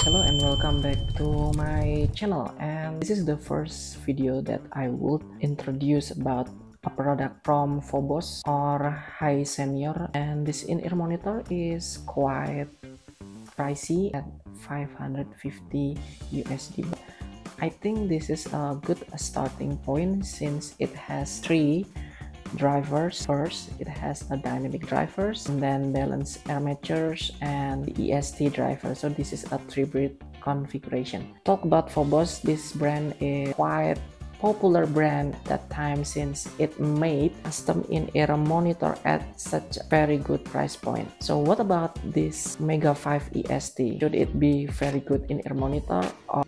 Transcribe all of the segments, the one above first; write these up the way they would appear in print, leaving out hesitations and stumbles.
Hello and welcome back to my channel, and this is the first video that I would introduce about a product from Phobos or Hisenyor, and this in-ear monitor is quite pricey at 550 USD. I think this is a good starting point since it has three drivers. First, it has a dynamic drivers, and then balance armatures and the EST driver. So this is a three-bit configuration. Talk about Phobos, this brand is quite popular brand at that time since it made custom in-ear monitor at such a very good price point. So what about this Mega 5 EST? Should it be very good in-ear monitor, or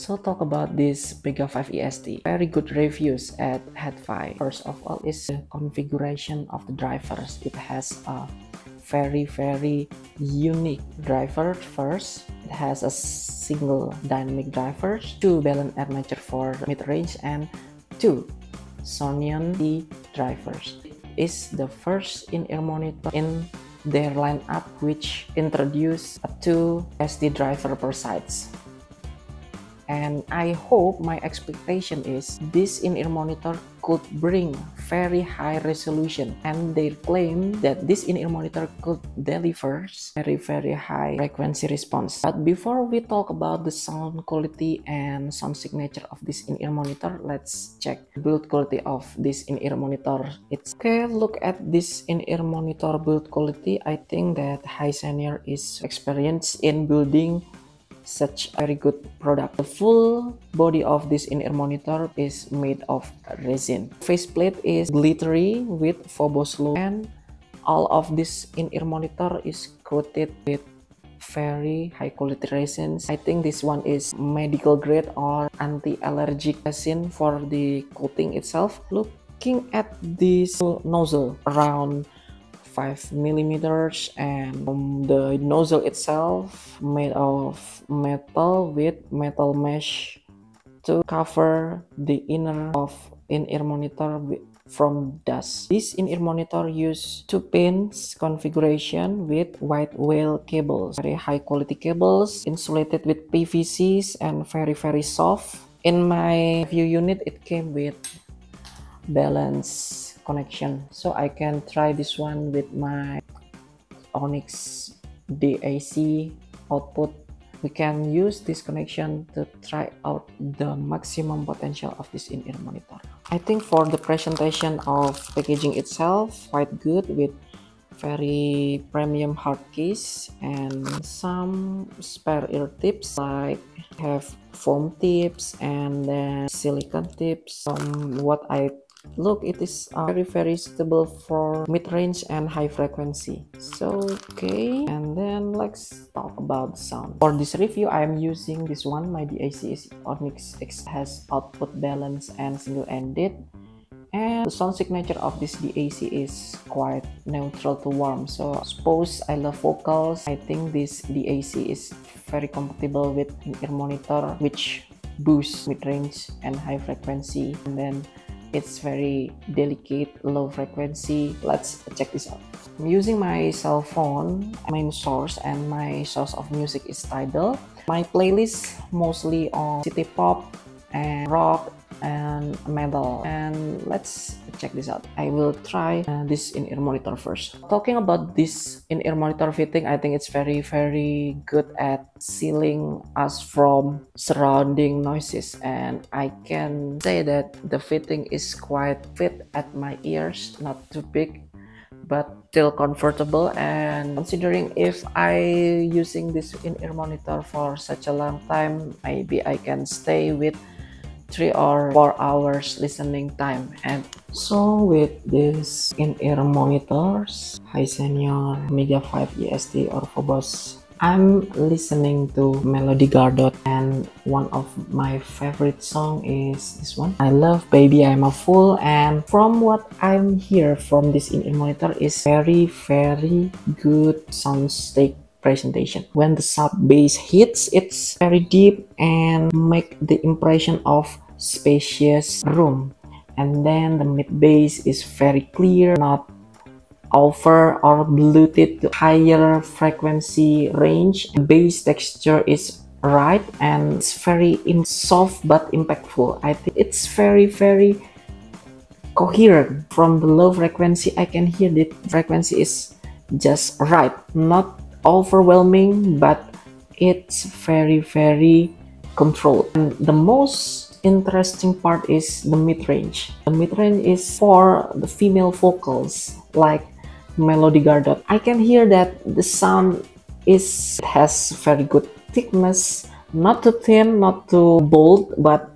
so talk about this Mega 5 EST. Very good reviews at Head5. First of all is the configuration of the drivers. It has a very unique driver. First, it has a single dynamic driver, two balance armature for mid-range, and two Sonion D drivers. It is the first in-ear monitor in their lineup which introduced a two SD driver per sides. And I hope, my expectation is this in-ear monitor could bring very high resolution, and they claim that this in-ear monitor could deliver very high frequency response. But before we talk about the sound quality and sound signature of this in-ear monitor, let's check the build quality of this in-ear monitor. Okay, look at this in-ear monitor build quality. I think that Hisenyor is experienced in building such a very good product. The full body of this in-ear monitor is made of resin. Faceplate is glittery with Phobos logo, and all of this in-ear monitor is coated with very high quality resins. I think this one is medical grade or anti-allergic resin for the coating itself. Looking at this nozzle, around 5 millimeters, and the nozzle itself made of metal with metal mesh to cover the inner of in-ear monitor from dust. This in-ear monitor use 2 pins configuration with white whale cables, very high quality cables insulated with PVCs and very soft. In my view unit, it came with balance connection, so I can try this one with my Onyx DAC output. We can use this connection to try out the maximum potential of this in-ear monitor. I think for the presentation of packaging itself, quite good with very premium hard case and some spare ear tips, like have foam tips and then silicone tips. What I look, it is very suitable for mid-range and high frequency. So okay, and then let's talk about sound. For this review, I am using this one. My DAC is Onyx X, has output balance and single-ended, and the sound signature of this DAC is quite neutral to warm. So suppose I love vocals, I think this DAC is very compatible with in-ear monitor which boosts mid-range and high frequency, and then it's very delicate low frequency. Let's check this out. I'm using my cell phone main source, and my source of music is Tidal. My playlist mostly on city pop and rock and metal, and let's check this out. I will try this in-ear monitor first. Talking about this in-ear monitor fitting, I think it's very good at sealing us from surrounding noises, and I can say that the fitting is quite fit at my ears, not too big but still comfortable. And considering if I using this in-ear monitor for such a long time, maybe I can stay with 3 or 4 hours listening time. And so with this in-ear monitors, Hisenyor Mega 5 EST or Phobos, I'm listening to Melody Gardot, and one of my favorite song is this one. I love Baby I'm a Fool, and from what I'm hear from this in-ear monitor is very good soundscape presentation. When the sub bass hits, it's very deep and make the impression of spacious room. and then the mid bass is very clear, not over or bluted to higher frequency range. The bass texture is right and it's very soft but impactful. I think it's very coherent. From the low frequency, I can hear the frequency is just right, not overwhelming, but it's very controlled. And the most interesting part is the mid-range. The mid-range is for the female vocals like Melody Gardot. I can hear that the sound has very good thickness, not too thin, not too bold, but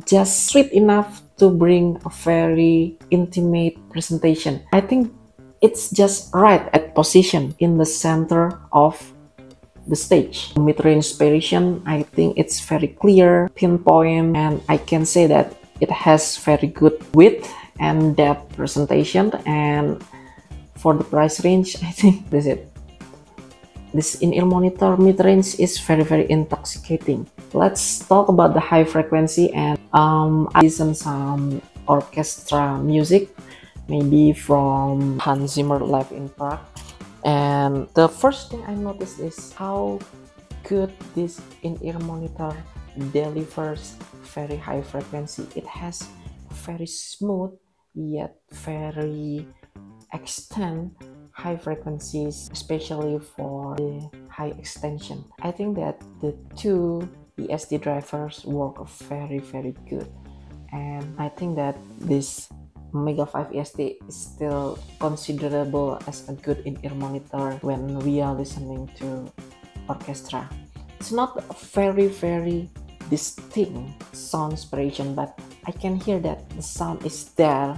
just sweet enough to bring a very intimate presentation. I think it's just right at position in the center of the stage. The mid-range inspiration, I think it's very clear, pinpoint, and I can say that it has very good width and depth presentation. And for the price range, I think this is it. This in-ear monitor mid-range is very intoxicating. Let's talk about the high frequency, and I listen some orchestra music, maybe from Hans Zimmer live in Prague. And the first thing I noticed is how good this in-ear monitor delivers very high frequency. It has very smooth yet very extend high frequencies, especially for the high extension. I think that the two ESD drivers work very good, and I think that this Mega 5 ESD is still considerable as a good in-ear monitor when we are listening to orchestra. It's not a very distinct sound inspiration, but I can hear that the sound is there.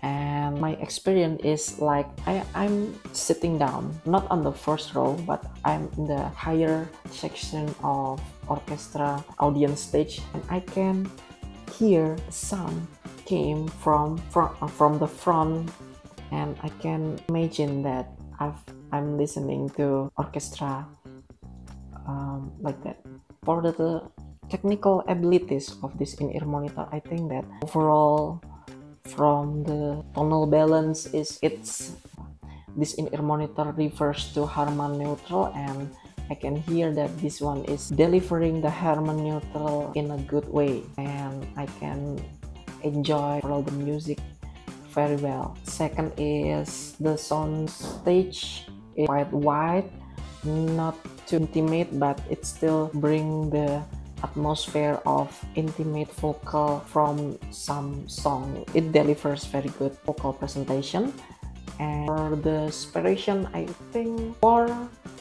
And my experience is like I'm sitting down, not on the first row, but I'm in the higher section of orchestra audience stage, and I can hear the sound came from the front, and I can imagine that I'm listening to orchestra like that. For the technical abilities of this in-ear monitor, I think that overall, from the tonal balance, this in-ear monitor refers to Harman neutral, and I can hear that this one is delivering the Harman neutral in a good way, and I can enjoy all the music very well. Second is the sound stage is quite wide, not too intimate, but it still bring the atmosphere of intimate vocal from some song. It delivers very good vocal presentation. And for the inspiration, I think for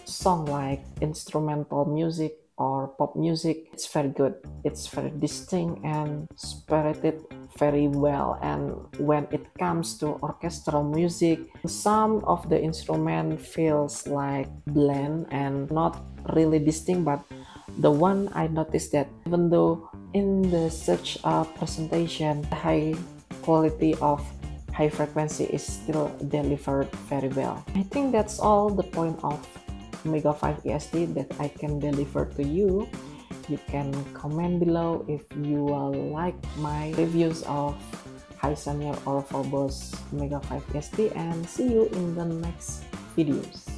song like instrumental music or pop music, it's very good. It's very distinct and spirited very well. And when it comes to orchestral music, some of the instrument feels like bland and not really distinct, but the one I noticed that even though in the such presentation, the high quality of high frequency is still delivered very well. I think that's all the point of Mega 5 ESD that I can deliver to you. You can comment below if you like my reviews of Hisense or Phobos Mega 5 ESD, and see you in the next videos.